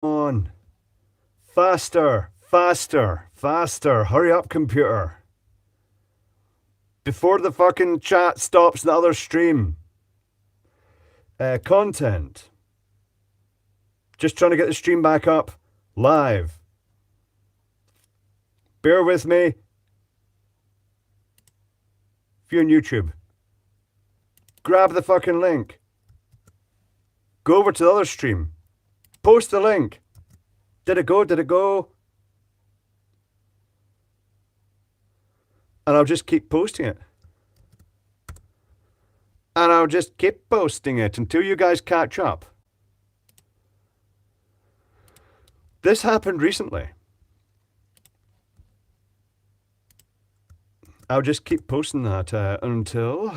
on. Faster, faster, faster. Hurry up, computer. Before the fucking chat stops the other stream. Content. Just trying to get the stream back up. Live. Bear with me. If you're on YouTube, grab the fucking link. Go over to the other stream. Post the link. Did it go? Did it go? And I'll just keep posting it. And I'll just keep posting it until you guys catch up. This happened recently. I'll just keep posting that until...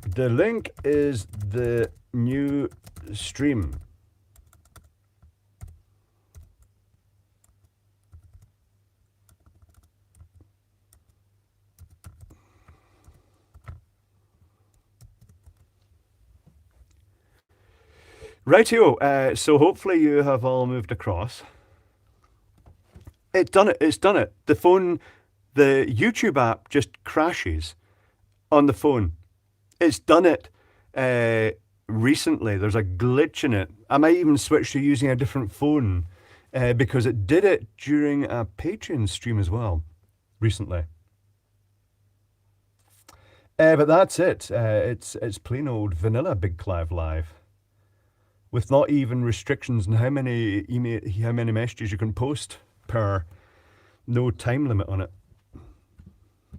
The link is the new stream. Rightio, so hopefully you have all moved across. It's done it. The phone, the YouTube app just crashes on the phone. It's done it recently. There's a glitch in it. I might even switch to using a different phone because it did it during a Patreon stream as well recently. But that's it. It's plain old vanilla Big Clive Live, with not even restrictions on how many messages you can post per, no time limit on it.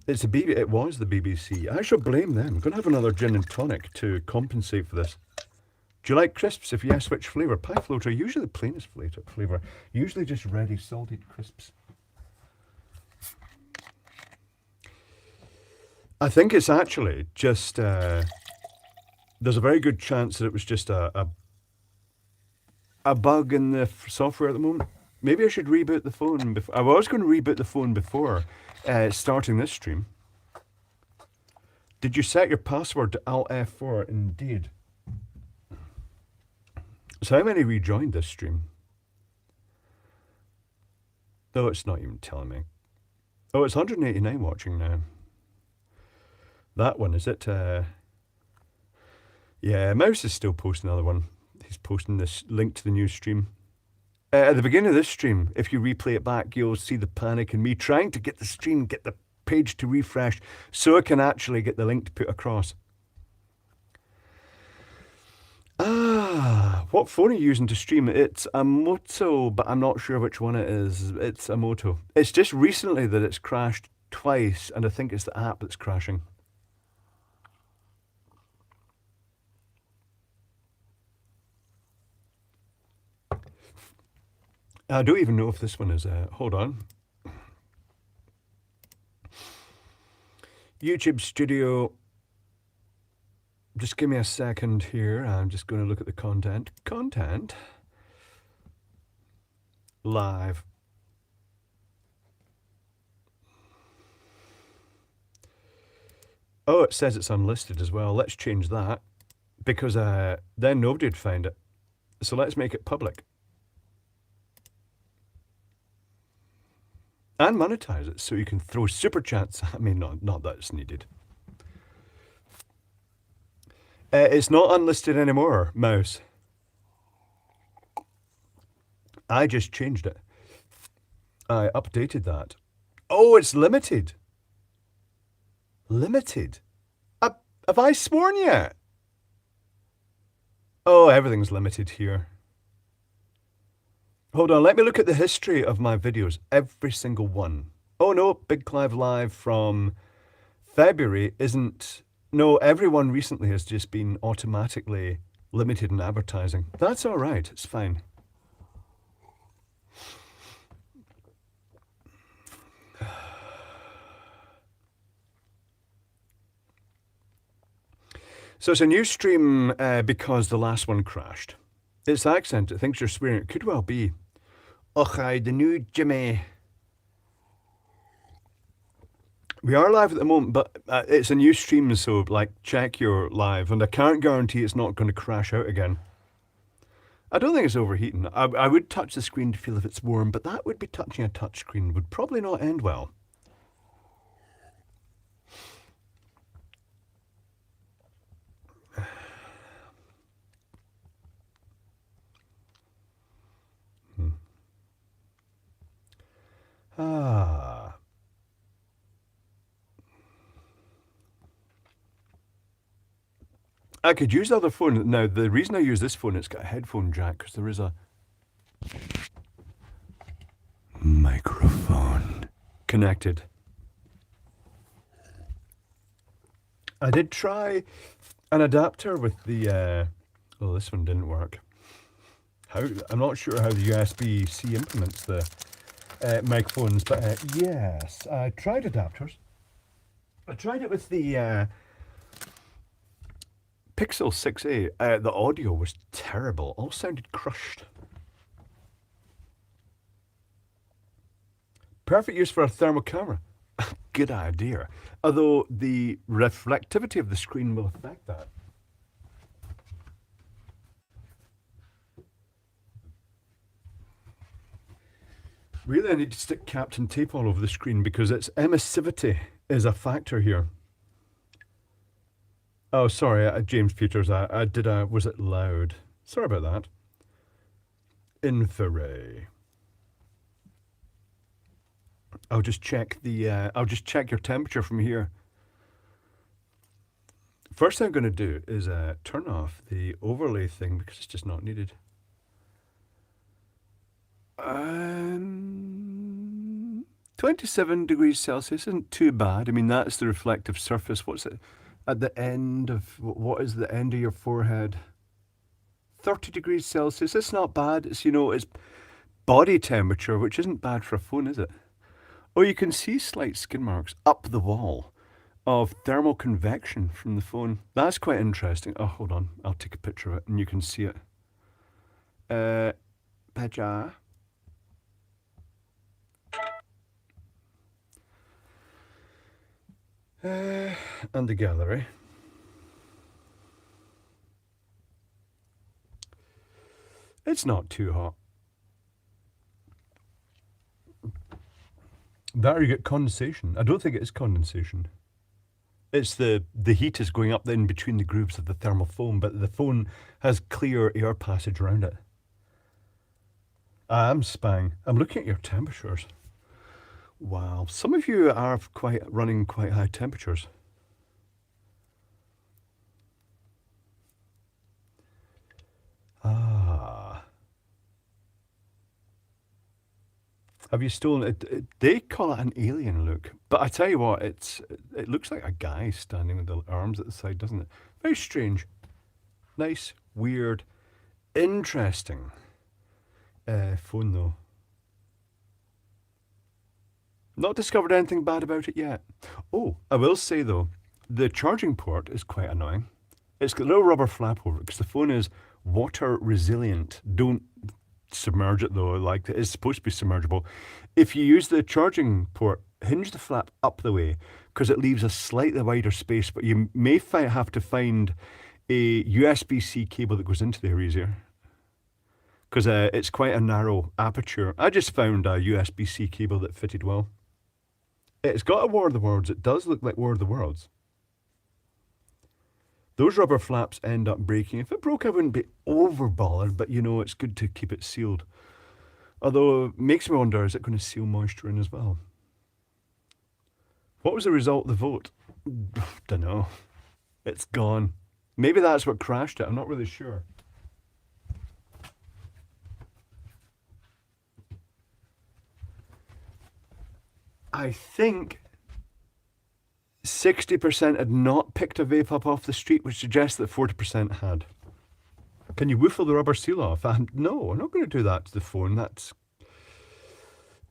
It was the BBC. I shall blame them. I'm going to have another gin and tonic to compensate for this. Do you like crisps? If yes, which flavour? Pie floats are usually the plainest flavour. Usually just ready salted crisps. I think it's actually just... there's a very good chance that it was just a bug in the software at the moment. Maybe I should reboot the phone before. I was going to reboot the phone before starting this stream. Did you set your password to Alt F4? Indeed. So how many rejoined this stream? Oh, it's not even telling me. Oh, it's 189 watching now. That one, is it? Yeah, Mouse is still posting another one. He's posting this link to the new stream. At the beginning of this stream, if you replay it back, you'll see the panic in me trying to get the stream, get the page to refresh so I can actually get the link to put across. What phone are you using to stream? It's a Moto, but I'm not sure which one it is. It's a Moto. It's just recently that it's crashed twice, and I think it's the app that's crashing. I don't even know if this one is... hold on. YouTube Studio. Just give me a second here. I'm just going to look at the content. Content. Live. Oh, it says it's unlisted as well. Let's change that, because then nobody would find it. So let's make it public. And monetize it so you can throw super chats at me. Not that it's needed. It's not unlisted anymore, Mouse. I just changed it. I updated that. Oh, it's limited. Limited? Have I sworn yet? Oh, everything's limited here. Hold on, let me look at the history of my videos. Every single one. Oh no, Big Clive Live from February isn't... No, everyone recently has just been automatically limited in advertising. That's all right, it's fine. So it's a new stream because the last one crashed. Its accent, it thinks you're swearing. It could well be. Och, the new Jimmy. We are live at the moment, but it's a new stream, so like check your live, and I can't guarantee it's not going to crash out again. I don't think it's overheating. I would touch the screen to feel if it's warm, but that would be touching a touch screen. Would probably not end well. Ah. I could use the other phone. Now, the reason I use this phone, it's got a headphone jack, because there is a microphone connected. I did try an adapter with the, oh, this one didn't work. I'm not sure how the USB-C implements the microphones, but yes, I tried adapters. I tried it with the Pixel 6a. The audio was terrible. All sounded crushed. Perfect use for a thermal camera. Good idea. Although the reflectivity of the screen will affect that. Really, I need to stick Captain Tape all over the screen because its emissivity is a factor here. Oh, sorry, James Peters. Was it loud? Sorry about that. Infrared. I'll just check your temperature from here. First thing I'm going to do is turn off the overlay thing because it's just not needed. 27 degrees Celsius isn't too bad. I mean, that's the reflective surface. What's it at the end of, what is the end of your forehead? 30 degrees Celsius. It's not bad. It's, it's body temperature, which isn't bad for a phone, is it? Oh, you can see slight skin marks up the wall of thermal convection from the phone. That's quite interesting. Oh, hold on. I'll take a picture of it and you can see it. Paja. And the gallery. It's not too hot. There you get condensation. I don't think it is condensation. It's the heat is going up in between the grooves of the thermal foam, but the phone has clear air passage around it. I am spying. I'm looking at your temperatures. Wow, some of you are running quite high temperatures. Ah. Have you stolen it? They call it an alien look, but I tell you what, it looks like a guy standing with the arms at the side, doesn't it? Very strange. Nice, weird, interesting phone though. Not discovered anything bad about it yet. Oh, I will say though, the charging port is quite annoying. It's got a little rubber flap over it because the phone is water resilient. Don't submerge it though, like it is supposed to be submergible. If you use the charging port, hinge the flap up the way because it leaves a slightly wider space, but you may have to find a USB-C cable that goes into there easier because it's quite a narrow aperture. I just found a USB-C cable that fitted well. It's got a War of the Worlds. It does look like War of the Worlds. Those rubber flaps end up breaking. If it broke, I wouldn't be over bothered, but it's good to keep it sealed. Although it makes me wonder, is it going to seal moisture in as well? What was the result of the vote? Dunno. It's gone. Maybe that's what crashed it. I'm not really sure. I think 60% had not picked a vape up off the street, which suggests that 40% had. Can you woofle the rubber seal off? No, I'm not going to do that to the phone.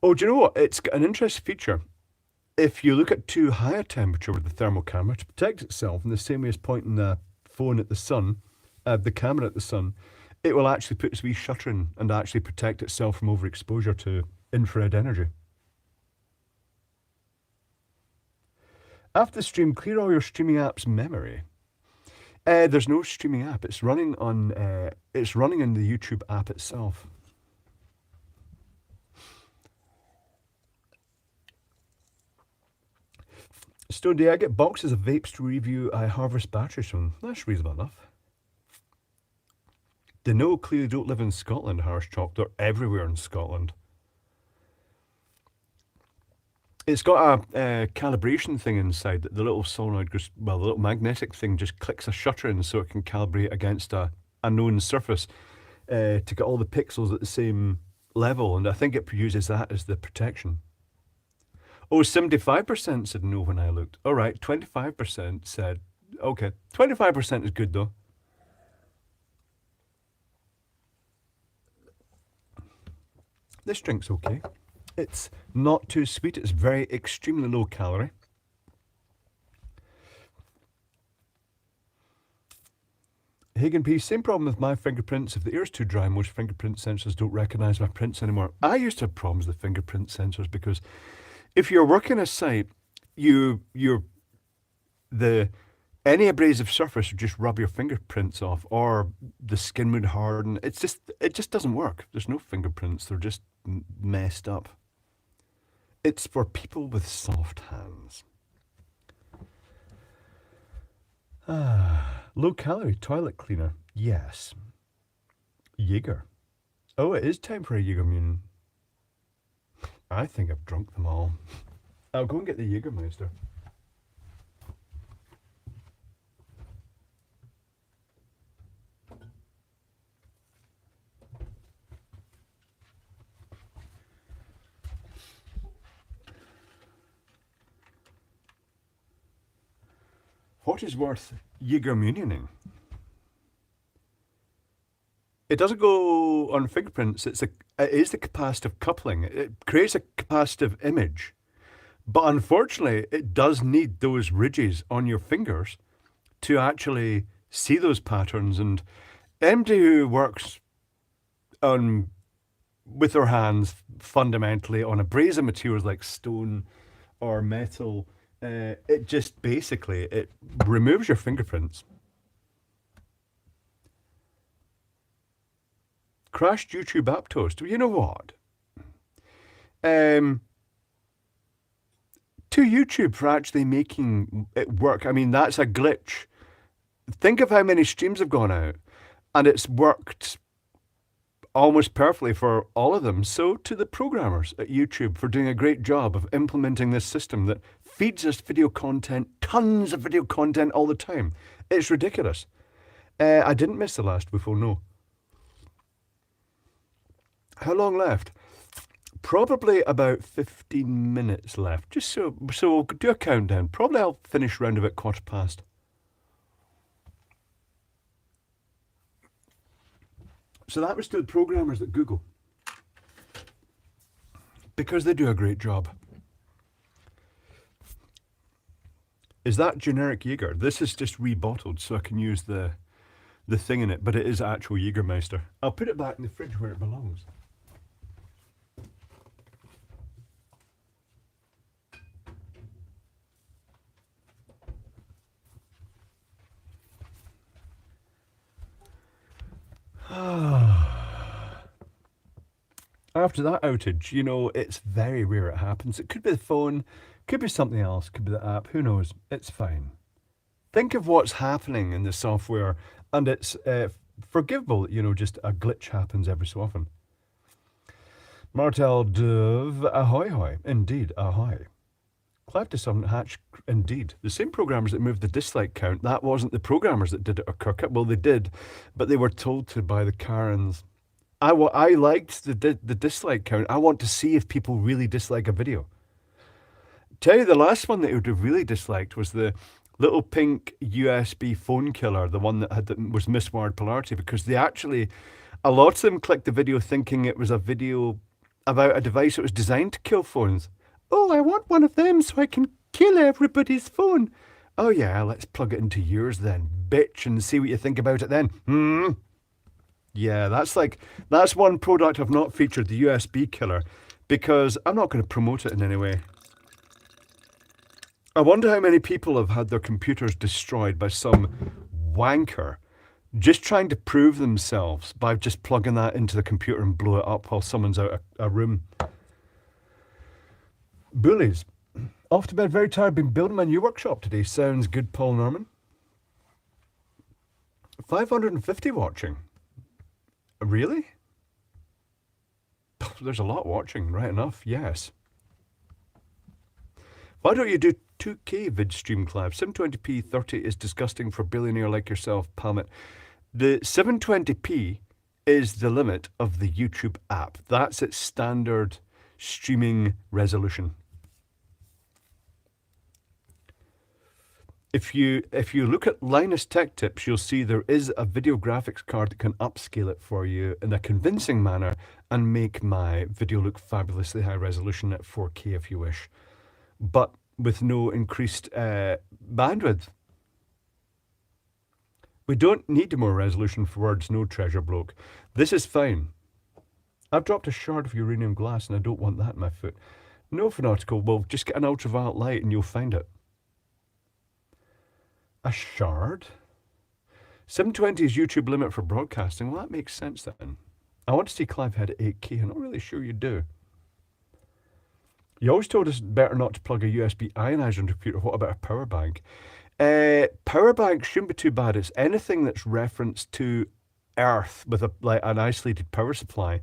Oh, do you know what? It's got an interesting feature. If you look at too high a temperature with the thermal camera to protect itself in the same way as pointing the phone at the sun, the camera at the sun, it will actually put its wee shutter in and actually protect itself from overexposure to infrared energy. After the stream, clear all your streaming app's memory. There's no streaming app. It's running on. It's running in the YouTube app itself. Stone Day, I get boxes of vapes to review. I harvest batteries from them. That's reasonable enough. They know clearly don't live in Scotland, Harsh Chalk. They're everywhere in Scotland. It's got a calibration thing inside that the little solenoid goes, well, the little magnetic thing just clicks a shutter in so it can calibrate against a known surface to get all the pixels at the same level. And I think it uses that as the protection. Oh, 75% said no when I looked. All right, 25% said, okay. 25% is good though. This drink's okay. It's not too sweet. It's very extremely low calorie. Hagen P, same problem with my fingerprints. If the air's too dry, most fingerprint sensors don't recognize my prints anymore. I used to have problems with fingerprint sensors because if you're working a site, any abrasive surface would just rub your fingerprints off, or the skin would harden. It just doesn't work. There's no fingerprints. They're just messed up. It's for people with soft hands. Low calorie toilet cleaner. Yes. Jaeger. Oh, it is time for a Jägermühlen. I think I've drunk them all. I'll go and get the Jägermeister. What is worth Jägermühlening? It doesn't go on fingerprints. It is the capacitive coupling. It creates a capacitive image. But unfortunately, it does need those ridges on your fingers to actually see those patterns. And anybody who works with their hands fundamentally on abrasive materials like stone or metal, it just basically, it removes your fingerprints. Crashed YouTube app toast. You know what? To YouTube for actually making it work, I mean, that's a glitch. Think of how many streams have gone out, and it's worked almost perfectly for all of them. So to the programmers at YouTube for doing a great job of implementing this system that feeds us video content, tons of video content all the time. It's ridiculous. I didn't miss the last before, no. How long left? Probably about 15 minutes left. Just so we'll do a countdown. Probably I'll finish round about 1:15. So that was to the programmers at Google. Because they do a great job. Is that generic Jaeger? This is just rebottled so I can use the thing in it, but it is actual Jägermeister. I'll put it back in the fridge where it belongs. After that outage, you know, it's very rare it happens. It could be the phone, could be something else, could be the app, who knows? It's fine. Think of what's happening in the software, and it's forgivable that, you know, just a glitch happens every so often. Martel Dove, ahoy hoy, indeed, ahoy. Clive to 7 Hatch, indeed. The same programmers that moved the dislike count, that wasn't the programmers that did it, or Kirk. Well, they did, but they were told to by the Karens. I liked the dislike count. I want to see if people really dislike a video. Tell you, the last one that would have really disliked was the little pink USB phone killer, the one that was miswired polarity, because they actually, a lot of them clicked the video thinking it was a video about a device that was designed to kill phones. Oh, I want one of them so I can kill everybody's phone. Oh yeah, let's plug it into yours then, bitch, and see what you think about it then. Yeah, that's one product I've not featured, the USB killer, because I'm not going to promote it in any way. I wonder how many people have had their computers destroyed by some wanker just trying to prove themselves by just plugging that into the computer and blow it up while someone's out a room. Bullies. Off to bed, very tired. Been building my new workshop today. Sounds good, Paul Norman. 550 watching. Really? There's a lot watching, right enough, yes. Why don't you do 2K vid stream, Clive? 720p 30 is disgusting for a billionaire like yourself, Palmet. The 720p is the limit of the YouTube app. That's its standard streaming resolution. If you look at Linus Tech Tips, you'll see there is a video graphics card that can upscale it for you in a convincing manner and make my video look fabulously high resolution at 4K if you wish, but with no increased bandwidth. We don't need more resolution for words, no treasure bloke. This is fine. I've dropped a shard of uranium glass and I don't want that in my foot. No, Fanatical, well, just get an ultraviolet light and you'll find it. A shard? 720 is YouTube limit for broadcasting. Well, that makes sense then. I want to see Clive head at 8K. I'm not really sure you do. You always told us better not to plug a USB ionizer into a computer. What about a power bank? Power bank shouldn't be too bad. It's anything that's referenced to Earth with an isolated power supply.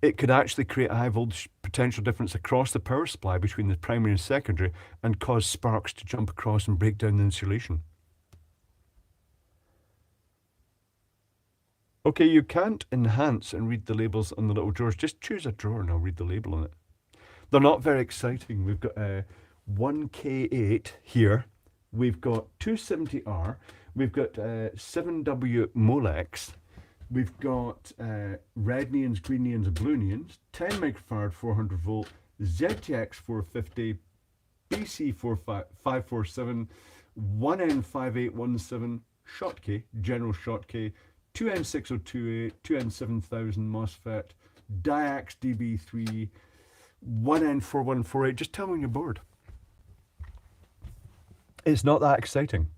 It could actually create a high voltage potential difference across the power supply between the primary and secondary and cause sparks to jump across and break down the insulation. Okay, you can't enhance and read the labels on the little drawers. Just choose a drawer and I'll read the label on it. They're not very exciting. We've got 1K8 here. We've got 270R. We've got 7W Molex. We've got red neons, green neons, and blue neons. 10 microfarad, 400 volt. ZTX 450. BC 547. 1N5817. Schottky, general Schottky. 2N6028, 2N7000 MOSFET, Diax DB3, 1N4148. Just tell me when you're bored. It's not that exciting.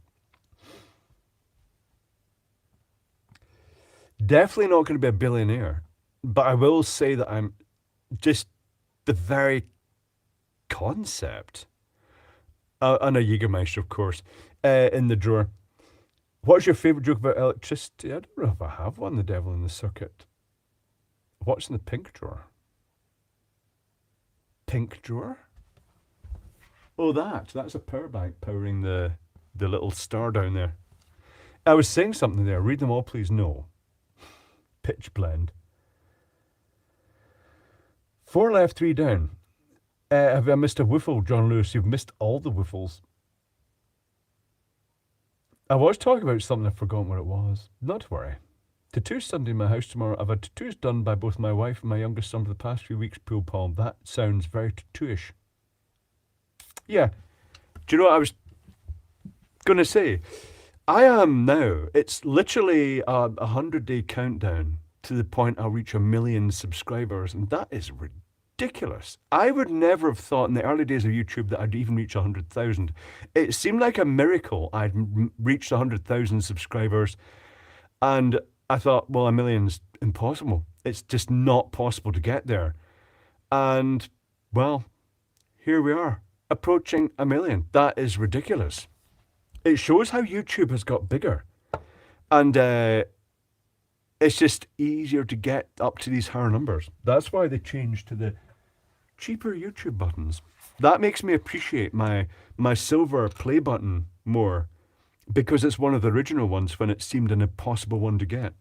Definitely not going to be a billionaire, but I will say that I'm just the very concept. And a Jägermeister, of course, in the drawer. What's your favourite joke about electricity? I don't know if I have one, the devil in the circuit. What's in the pink drawer? Pink drawer? Oh, that's a power bank powering the little star down there. I was saying something there. Read them all, please. No. Pitch blend. 4 left, 3 down. Have I missed a woofle, John Lewis? You've missed all the woofles. I was talking about something, I've forgotten what it was. Not to worry. Tattoo Sunday in my house tomorrow. I've had tattoos done by both my wife and my youngest son for the past few weeks, Pool Palm. That sounds very tattooish. Yeah. Do you know what I was going to say? I am now. It's literally a 100-day countdown to the point I'll reach 1 million subscribers, and that is ridiculous. I would never have thought in the early days of YouTube that I'd even reach 100,000. It seemed like a miracle I'd reached 100,000 subscribers, and I thought, well, 1 million's impossible. It's just not possible to get there. And, well, here we are, approaching 1 million. That is ridiculous. It shows how YouTube has got bigger. And it's just easier to get up to these higher numbers. That's why they changed to the cheaper YouTube buttons. That makes me appreciate my silver play button more, because it's one of the original ones when it seemed an impossible one to get.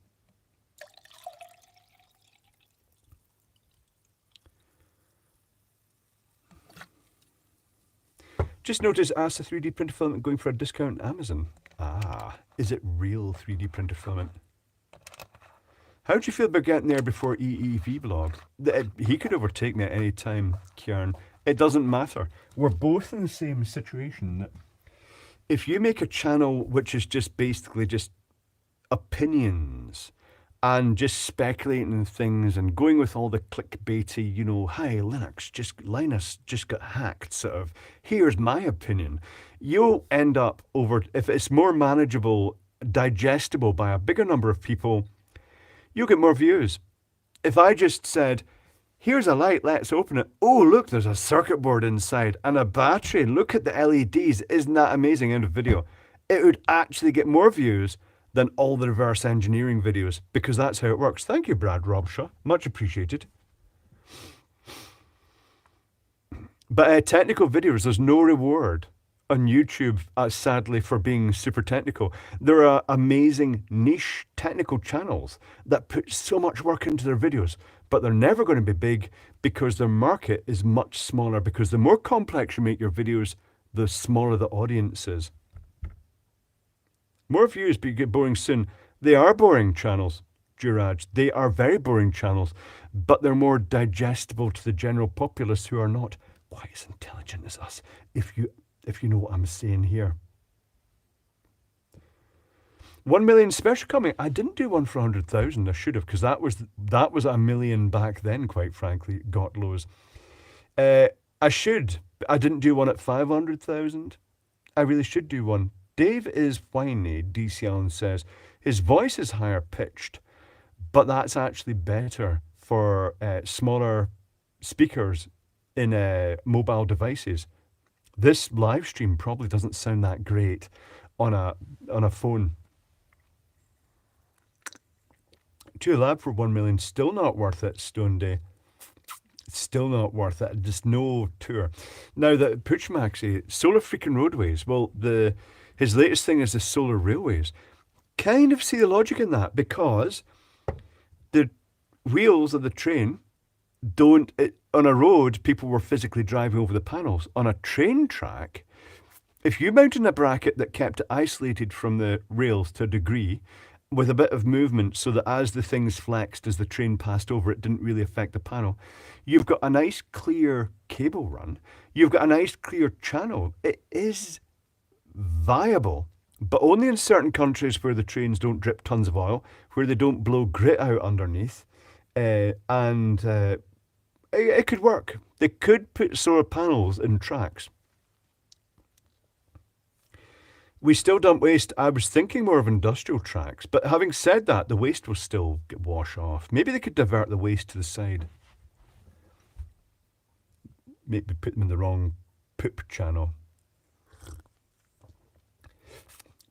Just noticed Asa 3D printer filament going for a discount on Amazon. Ah, is it real 3D printer filament? How do you feel about getting there before EEV blog? He could overtake me at any time, Kieran. It doesn't matter. We're both in the same situation. If you make a channel which is just basically just opinions and just speculating things and going with all the clickbaity, hi, Linus just got hacked sort of, here's my opinion. You'll end up if it's more manageable, digestible by a bigger number of people, you'll get more views. If I just said, here's a light, let's open it. Oh, look, there's a circuit board inside and a battery. Look at the LEDs. Isn't that amazing? End of video. It would actually get more views than all the reverse engineering videos, because that's how it works. Thank you, Brad Robshaw. Much appreciated. But technical videos, there's no reward on YouTube, sadly, for being super technical. There are amazing niche technical channels that put so much work into their videos, but they're never going to be big because their market is much smaller, because the more complex you make your videos, the smaller the audience is. More views, but you get boring soon. They are boring channels, Duraj. They are very boring channels, but they're more digestible to the general populace who are not quite as intelligent as us, if you know what I'm saying here. 1 million special coming. I didn't do one for 100,000. I should have, because that was $1 million back then, quite frankly. Got lows. I should. I didn't do one at 500,000. I really should do one. Dave is whiny, DC Allen says. His voice is higher pitched, but that's actually better for smaller speakers in mobile devices. This live stream probably doesn't sound that great on a phone. 2 lab for 1 million, still not worth it, Stone Day. Still not worth it. Just no tour. Now that Pooch Maxi, Solar Freaking Roadways, well, his latest thing is the solar railways. Kind of see the logic in that, because the wheels of the train on a road, people were physically driving over the panels. On a train track, if you mounted a bracket that kept it isolated from the rails to a degree, with a bit of movement so that as the things flexed as the train passed over, it didn't really affect the panel, you've got a nice clear cable run. You've got a nice clear channel. It is viable, but only in certain countries where the trains don't drip tons of oil, where they don't blow grit out underneath, and it could work. They could put solar panels in tracks. We still dump waste. I was thinking more of industrial tracks, but having said that, the waste will still wash off. Maybe they could divert the waste to the side. Maybe put them in the wrong poop channel.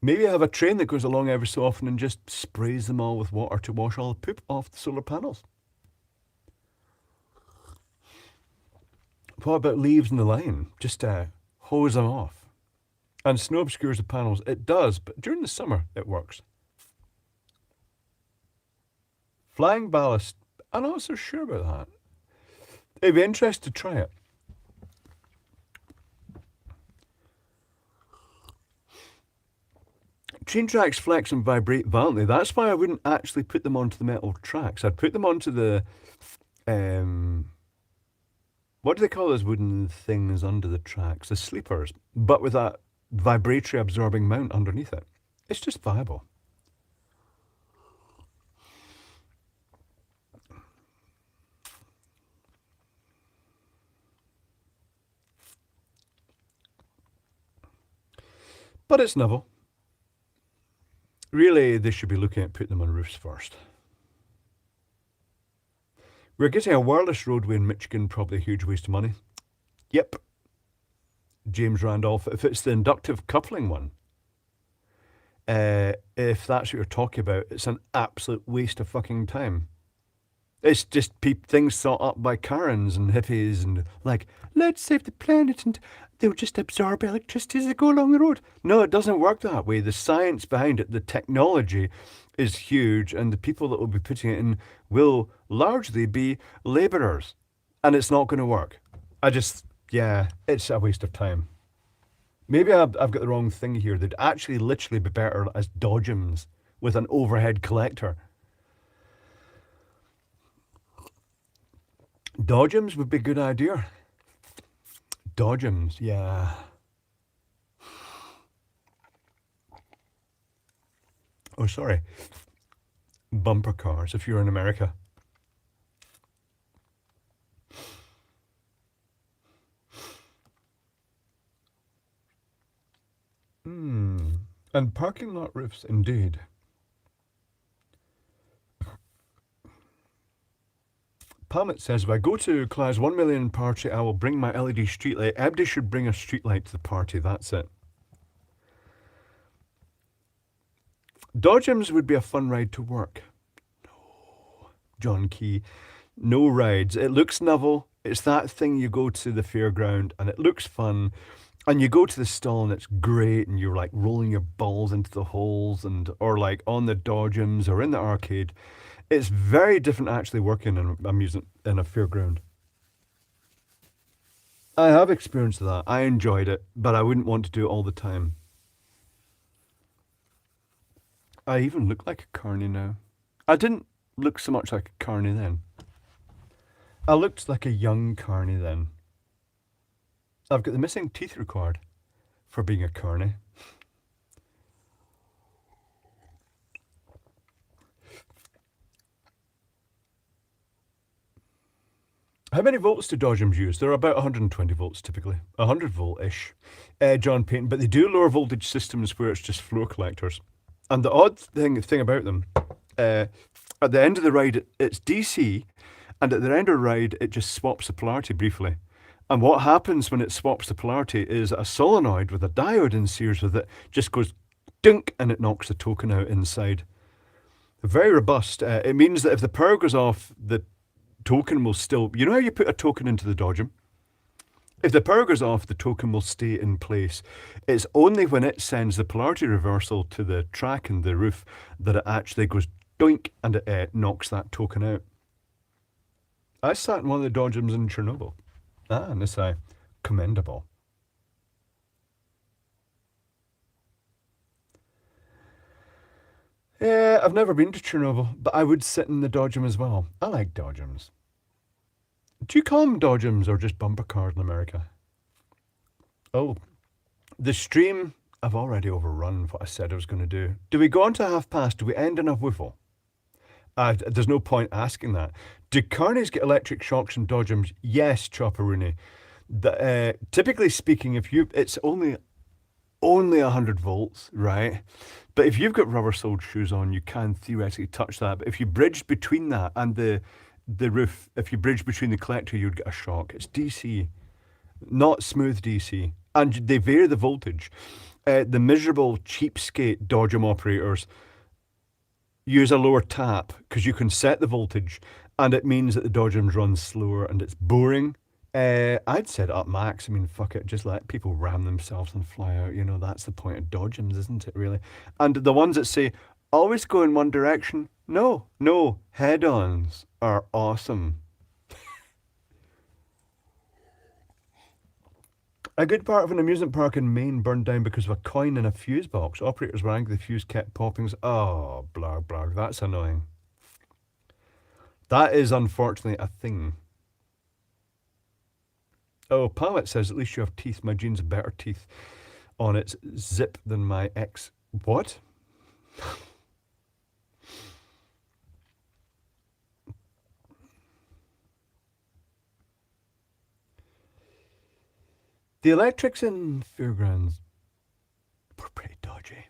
Maybe have a train that goes along every so often and just sprays them all with water to wash all the poop off the solar panels. What about leaves in the line? Just hose them off. And snow obscures the panels. It does, but during the summer, it works. Flying ballast. I'm not so sure about that. It'd be interesting to try it. Train tracks flex and vibrate violently. That's why I wouldn't actually put them onto the metal tracks. I'd put them onto the... what do they call those wooden things under the tracks? The sleepers. But with that vibratory absorbing mount underneath it. It's just viable. But it's novel. Really, they should be looking at putting them on roofs first. We're getting a wireless roadway in Michigan, probably a huge waste of money. Yep. James Randolph, if it's the inductive coupling one, if that's what you're talking about, it's an absolute waste of fucking time. It's just things thought up by Karens and hippies and like, let's save the planet and they'll just absorb electricity as they go along the road. No, it doesn't work that way. The science behind it, the technology is huge, and the people that will be putting it in will largely be labourers, and it's not going to work. Yeah, it's a waste of time. Maybe I've got the wrong thing here. They'd actually literally be better as dodgems with an overhead collector. Dodgems would be a good idea. Dodgems, yeah. Oh, sorry. bumper cars if you're in America. And parking lot roofs, indeed. Palmet says, if I go to Clive's 1 million party, I will bring my LED streetlight. Everybody should bring a streetlight to the party, that's it. Dodgems would be a fun ride to work. No. John Key. No rides. It looks novel. It's that thing you go to the fairground and it looks fun. And you go to the stall and it's great and you're like rolling your balls into the holes and or like on the Dodgems or in the arcade. It's very different actually working in a amusement in a fairground. I have experienced that. I enjoyed it, but I wouldn't want to do it all the time. I even look like a carny now. I didn't look so much like a carny then. I looked like a young carny then. I've got the missing teeth required for being a carny. How many volts do Dodgems use? They're about 120 volts typically, 100 volt-ish. John Payton, but they do lower voltage systems where it's just floor collectors. And the odd thing about them, at the end of the ride, it's DC, and at the end of the ride, it just swaps the polarity briefly. And what happens when it swaps the polarity is a solenoid with a diode in series with it just goes dunk and it knocks the token out inside. Very robust. It means that if the power goes off, the token will still... You know how you put a token into the Dodgem? If the power goes off, the token will stay in place. It's only when it sends the polarity reversal to the track and the roof that it actually goes doink and it knocks that token out. I sat in one of the Dodgems in Chernobyl. And this commendable. Yeah, I've never been to Chernobyl, but I would sit in the Dodgem as well. I like Dodgems. Do you call them Dodgems or just bumper cars in America? Oh, the stream, I've already overrun what I said I was going to do. Do we go on to 1:30? Do we end in a whiffle? There's no point asking that. Do carnies get electric shocks and Dodgems? Yes, Chopperoonie. Typically speaking, it's only 100 volts, right? But if you've got rubber-soled shoes on, you can theoretically touch that. But if you bridge between that and the roof, if you bridge between the collector, you'd get a shock. It's DC, not smooth DC. And they vary the voltage. The miserable cheapskate Dodgem operators use a lower tap because you can set the voltage and it means that the Dodgems run slower and it's boring. I'd set it up max. I mean, fuck it, just let people ram themselves and fly out. You know, that's the point of Dodgems, isn't it, really? And the ones that say, always go in one direction. No, head-ons are awesome. A good part of an amusement park in Maine burned down because of a coin in a fuse box. Operators were angry the fuse kept popping. Oh, blarg, blarg, that's annoying. That is unfortunately a thing. Oh, Pallet says, at least you have teeth. My jeans have better teeth on its zip than my ex. What? The electrics in fairgrounds were pretty dodgy.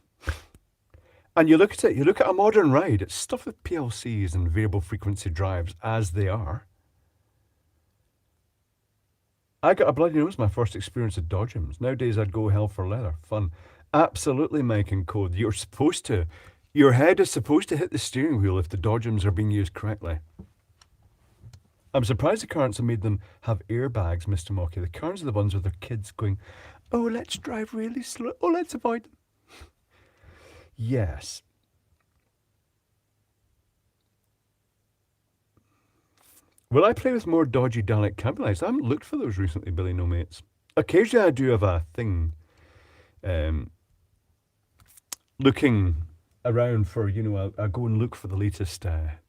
And you look at it, you look at a modern ride, it's stuff with PLCs and variable frequency drives as they are. I got a bloody nose my first experience of Dodgems. Nowadays I'd go hell for leather. Fun. Absolutely, Mike and Code. You're supposed to. Your head is supposed to hit the steering wheel if the Dodgems are being used correctly. I'm surprised the currents have made them have airbags, Mr. Mocky. The currents are the ones with their kids going, oh, let's drive really slow. Oh, let's avoid them. Yes. Will I play with more dodgy Dalek camping lights? I haven't looked for those recently, Billy No Mates. Occasionally I do have a thing looking around for, you know, I go and look for the latest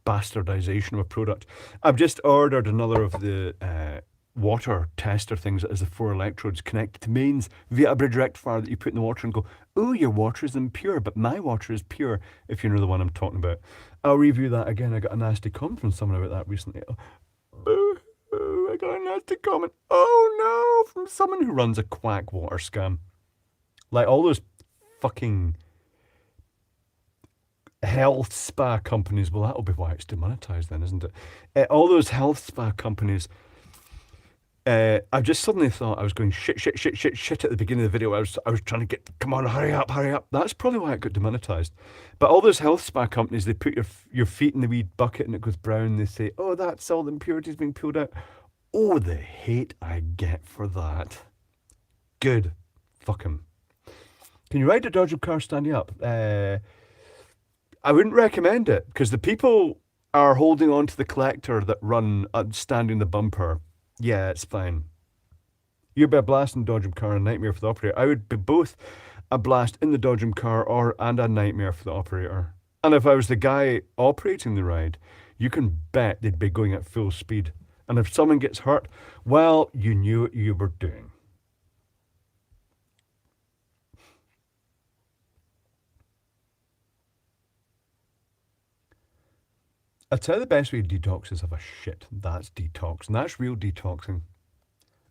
bastardization of a product. I've just ordered another of the water tester things that has the 4 electrodes connected to mains via a bridge rectifier that you put in the water and go, oh, your water is impure, but my water is pure, if you know the one I'm talking about. I'll review that again. I got a nasty comment from someone about that recently. Boo, I got a nasty comment. Oh no, from someone who runs a quack water scam. Like all those fucking health spa companies. Well, that'll be why it's demonetized then, isn't it? All those health spa companies. I just suddenly thought I was going shit at the beginning of the video. I was trying to get, come on, hurry up. That's probably why it got demonetized. But all those health spa companies, they put your feet in the wee bucket and it goes brown. They say, oh, that's all the impurities being pulled out. Oh, the hate I get for that. Good. Fuck him. Can you ride a Dodge car standing up? I wouldn't recommend it because the people are holding on to the collector that run standing the bumper. Yeah, it's fine. You'd be a blast in the Dodgem car and a nightmare for the operator. I would be both a blast in the Dodgem car and a nightmare for the operator. And if I was the guy operating the ride, you can bet they'd be going at full speed. And if someone gets hurt, well, you knew what you were doing. I tell you the best way to detox is have a shit. That's detox. And that's real detoxing.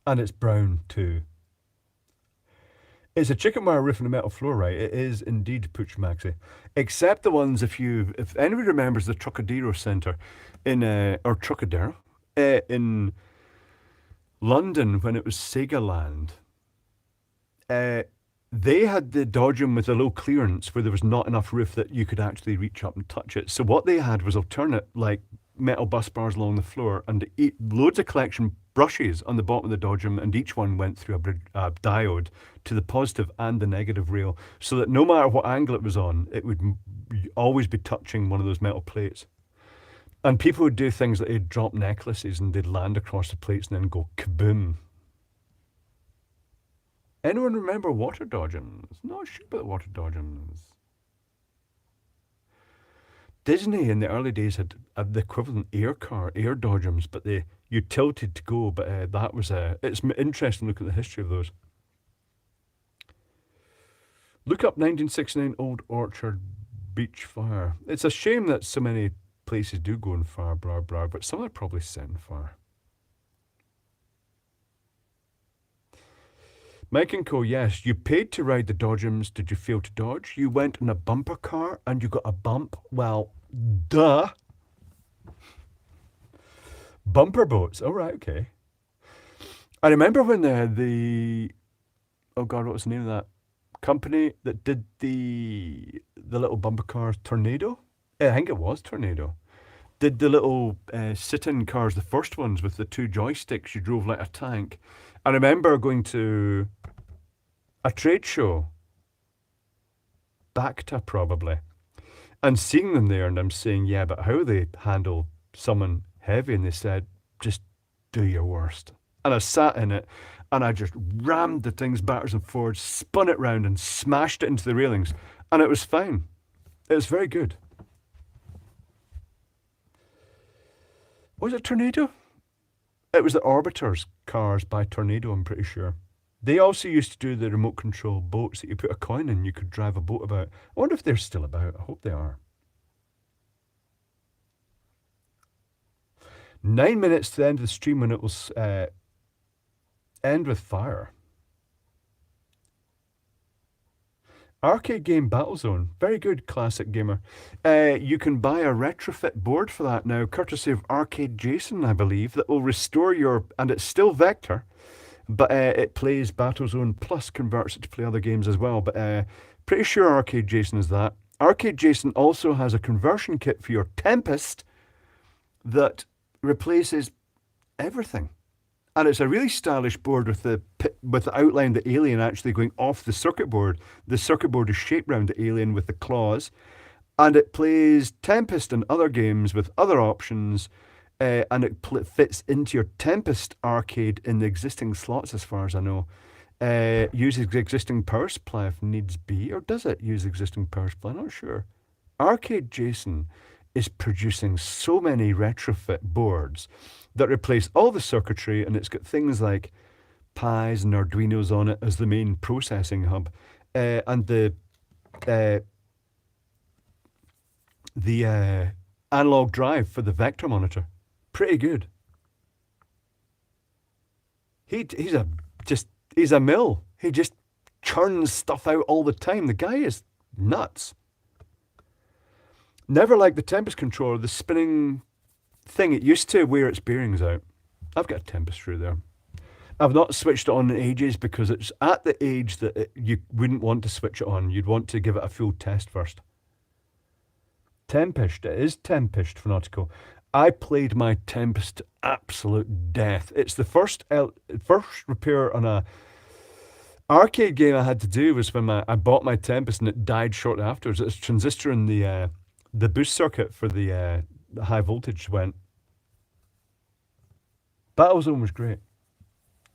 And it's brown too. It's a chicken wire roof and a metal floor, right? It is indeed Pooch Maxi. Except the ones if anybody remembers the Trocadero Centre or Trocadero, in London when it was Segaland. They had the Dodgem with a low clearance where there was not enough roof that you could actually reach up and touch it. So what they had was alternate, like metal bus bars along the floor and loads of collection brushes on the bottom of the Dodgem, and each one went through a diode to the positive and the negative rail, so that no matter what angle it was on, it would always be touching one of those metal plates. And people would do things like they'd drop necklaces and they'd land across the plates and then go kaboom. Anyone remember water Dodgems? Not sure about water Dodgems. Disney in the early days had the equivalent air Dodgems, but you tilted to go. But that was it's interesting to look at the history of those. Look up 1969 Old Orchard Beach Fire. It's a shame that so many places do go on fire, but some are probably set on fire. Mike and Co, yes, you paid to ride the Dodgems. Did you fail to dodge? You went in a bumper car and you got a bump? Well, duh. Bumper boats. All right, okay. I remember when oh God, what was the name of that company that did the little bumper cars? Tornado? I think it was Tornado. Did the little sit-in cars, the first ones with the 2 joysticks, you drove like a tank. I remember going to a trade show, BACTA probably, and seeing them there, and I'm saying, yeah, but how they handle someone heavy? And they said, just do your worst. And I sat in it, and I just rammed the things backwards and forwards, spun it round and smashed it into the railings, and it was fine. It was very good. Was it Tornado? It was the Orbiters cars by Tornado, I'm pretty sure. They also used to do the remote control boats that you put a coin in, you could drive a boat about. I wonder if they're still about. I hope they are. 9 minutes to the end of the stream when it will end with fire. Arcade game Battlezone. Very good, classic gamer. You can buy a retrofit board for that now, courtesy of Arcade Jason, I believe, that will restore and it's still Vector, but it plays Battlezone plus converts it to play other games as well. But pretty sure Arcade Jason is that. Arcade Jason also has a conversion kit for your Tempest that replaces everything. And it's a really stylish board with the outline of the alien actually going off the circuit board. The circuit board is shaped around the alien with the claws. And it plays Tempest and other games with other options. And it fits into your Tempest arcade in the existing slots as far as I know. Uses existing power supply if needs be. Or does it use existing power supply? I'm not sure. Arcade Jason is producing so many retrofit boards that replace all the circuitry, and it's got things like Pi's and Arduinos on it as the main processing hub, and uh, the analog drive for the vector monitor. Pretty good. He's a just he's a mill. He just churns stuff out all the time. The guy is nuts. Never liked the Tempest controller, the spinning thing. It used to wear its bearings out. I've got a Tempest through there. I've not switched it on in ages because it's at the age that you wouldn't want to switch it on. You'd want to give it a full test first. Tempest. It is Tempest, Fanatico. I played my Tempest to absolute death. It's the first repair on a arcade game I had to do was when I bought my Tempest and it died shortly afterwards. It's transistor in the boost circuit for the high voltage went. Battlezone was great.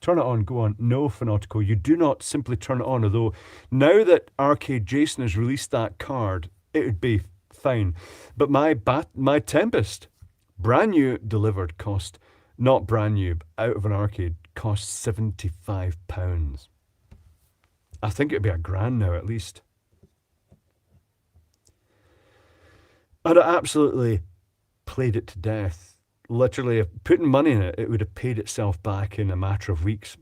Turn it on, go on. No, Fanatico, you do not simply turn it on, although now that Arcade Jason has released that card, it would be fine. But my Tempest, brand new delivered, cost, not brand new, but out of an arcade, cost £75. I think it'd be £1,000 now at least. I'd have absolutely played it to death. Literally, putting money in it, it would have paid itself back in a matter of weeks.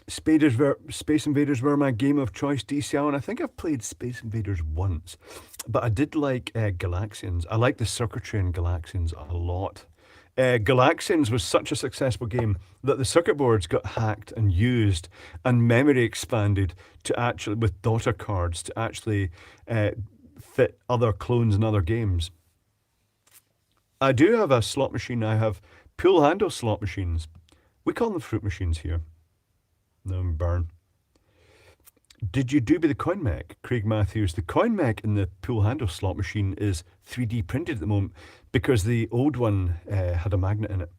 Space Invaders were my game of choice, DCL, and I think I've played Space Invaders once. But I did like Galaxians. I like the circuitry in Galaxians a lot. Galaxians was such a successful game that the circuit boards got hacked and used and memory expanded to actually, with daughter cards, to actually fit other clones in other games. I do have a slot machine. I have pull handle slot machines. We call them fruit machines here. No, burn. Did you do the coin mech, Craig Matthews? The coin mech in the pull handle slot machine is 3D printed at the moment because the old one had a magnet in it.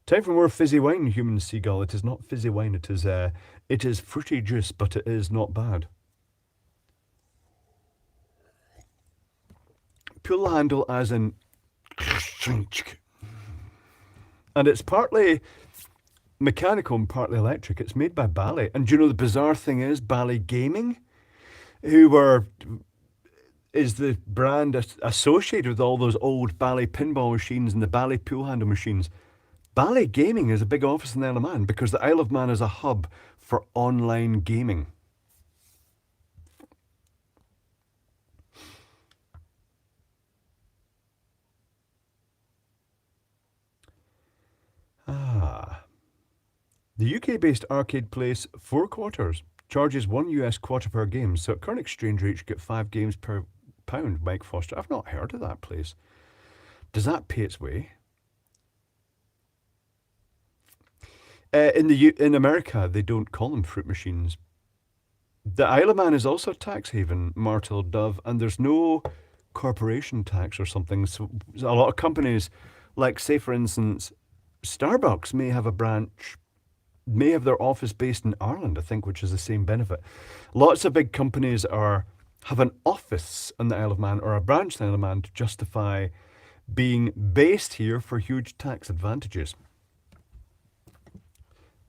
Time for more fizzy wine, Human Seagull. It is not fizzy wine. It is fruity juice, but it is not bad. Pull handle as in, and it's partly mechanical and partly electric. It's made by Bally. And do you know the bizarre thing is Bally Gaming, is the brand associated with all those old Bally pinball machines and the Bally pool handle machines. Bally Gaming is a big office in the Isle of Man because the Isle of Man is a hub for online gaming. The UK-based arcade place Four Quarters charges $1 quarter per game, so at current exchange rate you get 5 games per pound. Mike Foster. I've not heard of that place. Does that pay its way? In America, they don't call them fruit machines. The Isle of Man is also a tax haven, Martel Dove, and there's no corporation tax or something. So a lot of companies, like say for instance, Starbucks may have their office based in Ireland, I think, which is the same benefit. Lots of big companies have an office in the Isle of Man or a branch in the Isle of Man to justify being based here for huge tax advantages.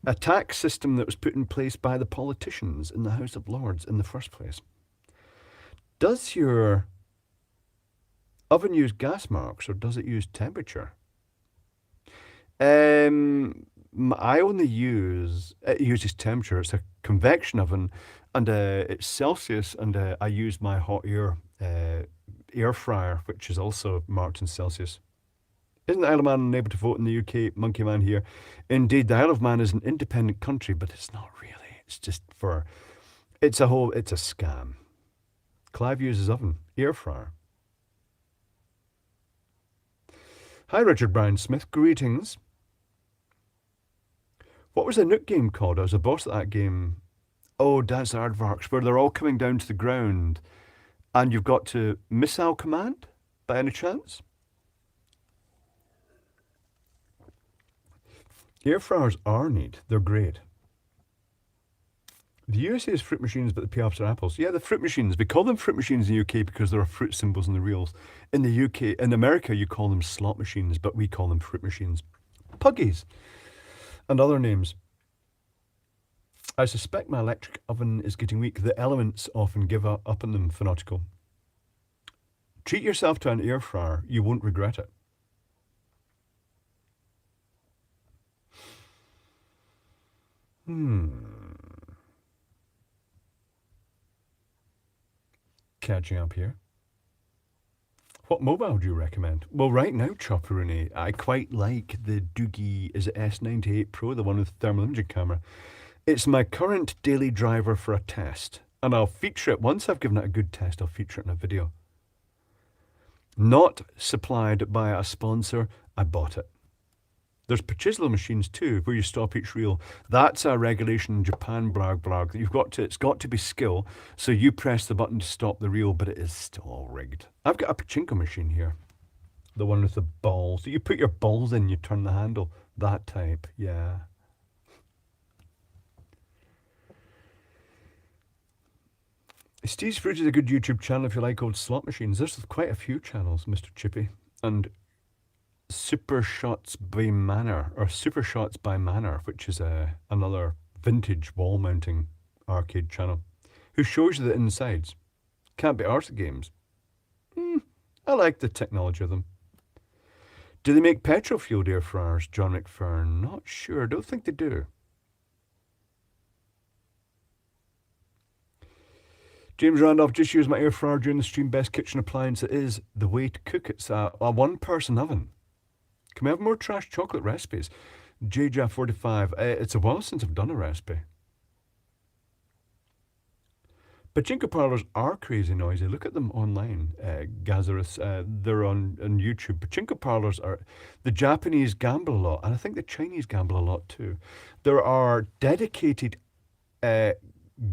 A tax system that was put in place by the politicians in the House of Lords in the first place. Does your oven use gas marks or does it use temperature? I only it uses temperature. It's a convection oven and it's Celsius, and I use my hot air fryer, which is also marked in Celsius. Isn't the Isle of Man unable to vote in the UK? Monkey Man here. Indeed, the Isle of Man is an independent country, but it's not really. It's just it's a scam. Clive uses oven, air fryer. Hi, Richard Brown Smith. Greetings. What was the Nook game called? I was a boss at that game. Oh, that's Aardvarks, where they're all coming down to the ground, and you've got to missile command, by any chance? Air fryers are neat. They're great. The USA is fruit machines, but the PFs are apples. Yeah, the fruit machines. We call them fruit machines in the UK because there are fruit symbols in the reels. In the UK, in America, you call them slot machines, but we call them fruit machines. Puggies and other names. I suspect my electric oven is getting weak. The elements often give up on them, Phenotical. Treat yourself to an air fryer. You won't regret it. Catching up here. What mobile do you recommend? Well, right now, Chopperoonie, I quite like the Doogie, is it S98 Pro, the one with the thermal imaging camera. It's my current daily driver for a test, and I'll feature it. Once I've given it a good test, I'll feature it in a video. Not supplied by a sponsor, I bought it. There's Pachislo machines too, where you stop each reel. That's a regulation in Japan, blag. It's got to be skill. So you press the button to stop the reel, but it is still all rigged. I've got a pachinko machine here. The one with the balls. You put your balls in, you turn the handle. That type, yeah. Steve's Fridge is a good YouTube channel if you like old slot machines. There's quite a few channels, Mr. Chippy. And Super Shots by Manor, which is another vintage wall mounting arcade channel, who shows you the insides. Can't be arsed games. I like the technology of them. Do they make petrol fueled air fryers, John McFern? Not sure, don't think they do. James Randolph, just use my air fryer during the stream. Best kitchen appliance. It is the way to cook. It's a one-person oven. Can we have more trash chocolate recipes? JJ45, it's a while since I've done a recipe. Pachinko parlors are crazy noisy. Look at them online, Gazarus. They're on YouTube. Pachinko parlors are... The Japanese gamble a lot, and I think the Chinese gamble a lot too. There are dedicated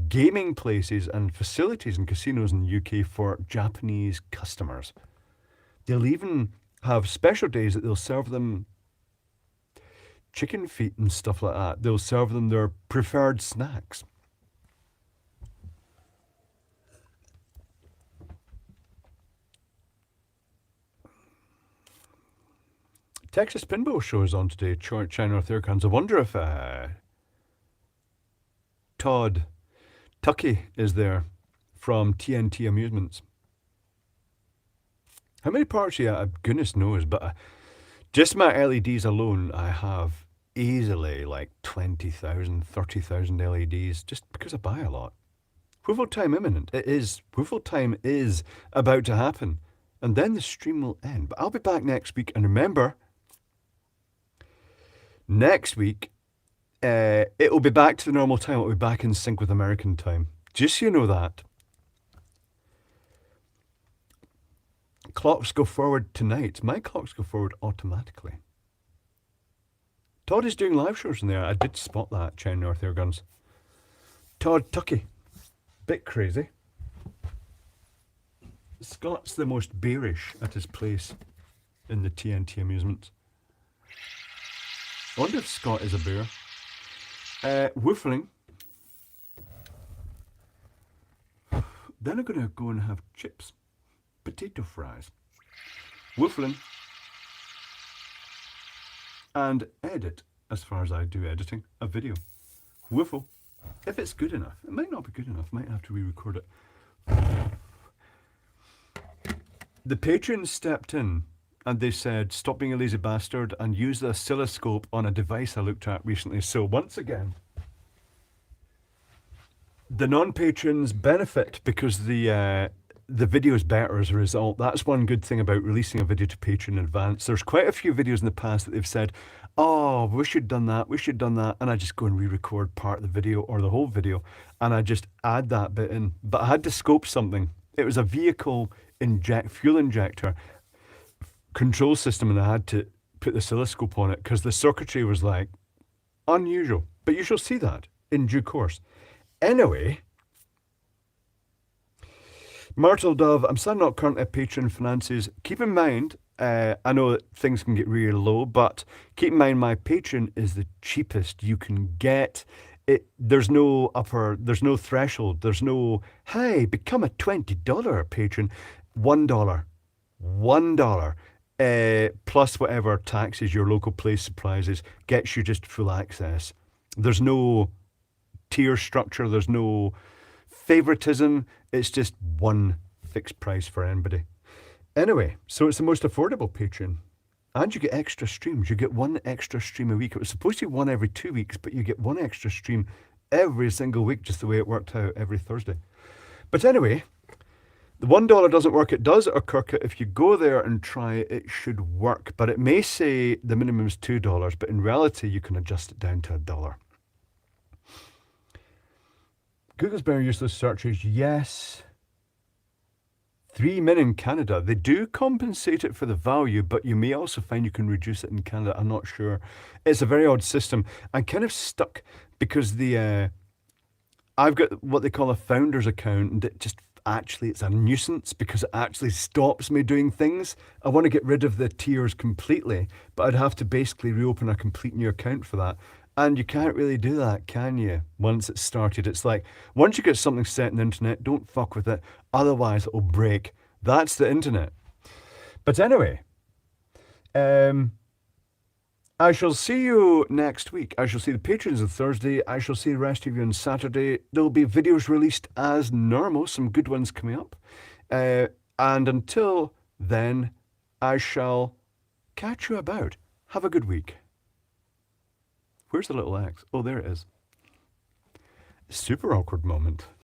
gaming places and facilities and casinos in the UK for Japanese customers. They'll even have special days that they'll serve them chicken feet and stuff like that. They'll serve them their preferred snacks. Texas Pinball Show is on today, China North Aircons. I wonder if Todd Tucky is there from TNT Amusements. How many parts do you have? Goodness knows, but just my LEDs alone, I have easily like 20,000, 30,000 LEDs just because I buy a lot. Woofle time imminent. It is. Woofle time is about to happen. And then the stream will end. But I'll be back next week. And remember, next week, it will be back to the normal time. It will be back in sync with American time. Just so you know that. Clocks go forward tonight. My clocks go forward automatically. Todd is doing live shows in there. I did spot that, China North Air Guns. Todd Tucky. Bit crazy. Scott's the most bearish at his place in the TNT Amusements. I wonder if Scott is a bear. Woofling. Then I'm going to go and have chips. Potato fries. Woofling. And edit, as far as I do editing, a video. Woofle. If it's good enough. It might not be good enough. Might have to re-record it. The patrons stepped in and they said, stop being a lazy bastard and use the oscilloscope on a device I looked at recently. So once again, the non-patrons benefit because the video is better as a result. That's one good thing about releasing a video to Patreon in advance. There's quite a few videos in the past that they've said, oh, we should have done that. And I just go and re-record part of the video or the whole video. And I just add that bit in. But I had to scope something. It was a vehicle fuel injector control system. And I had to put the oscilloscope on it because the circuitry was like unusual. But you shall see that in due course. Anyway, Myrtle Dove, I'm still not currently a Patreon finances. Keep in mind, I know that things can get really low, but keep in mind my Patreon is the cheapest you can get. there's no threshold. There's no, hey, become a $20 patron. $1. $1. Plus whatever taxes your local place supplies gets you just full access. There's no tier structure. There's no favoritism. It's just one fixed price for anybody. Anyway, so it's the most affordable Patreon. And you get extra streams. You get one extra stream a week. It was supposed to be one every 2 weeks, but you get one extra stream every single week, just the way it worked out every Thursday. But anyway, the $1 doesn't work. It does occur if you go there and try it should work. But it may say the minimum is $2, but in reality, you can adjust it down to $1. Google's better useless searches. Yes. 3 min in Canada. They do compensate it for the value, but you may also find you can reduce it in Canada. I'm not sure. It's a very odd system. I'm kind of stuck because I've got what they call a founder's account, and it just actually, it's a nuisance because it actually stops me doing things. I want to get rid of the tiers completely, but I'd have to basically reopen a complete new account for that. And you can't really do that, can you? Once it's started, it's like, once you get something set in the internet, don't fuck with it. Otherwise, it'll break. That's the internet. But anyway, I shall see you next week. I shall see the patrons on Thursday. I shall see the rest of you on Saturday. There'll be videos released as normal, some good ones coming up. And until then, I shall catch you about. Have a good week. Where's the little X? Oh, there it is. Super awkward moment.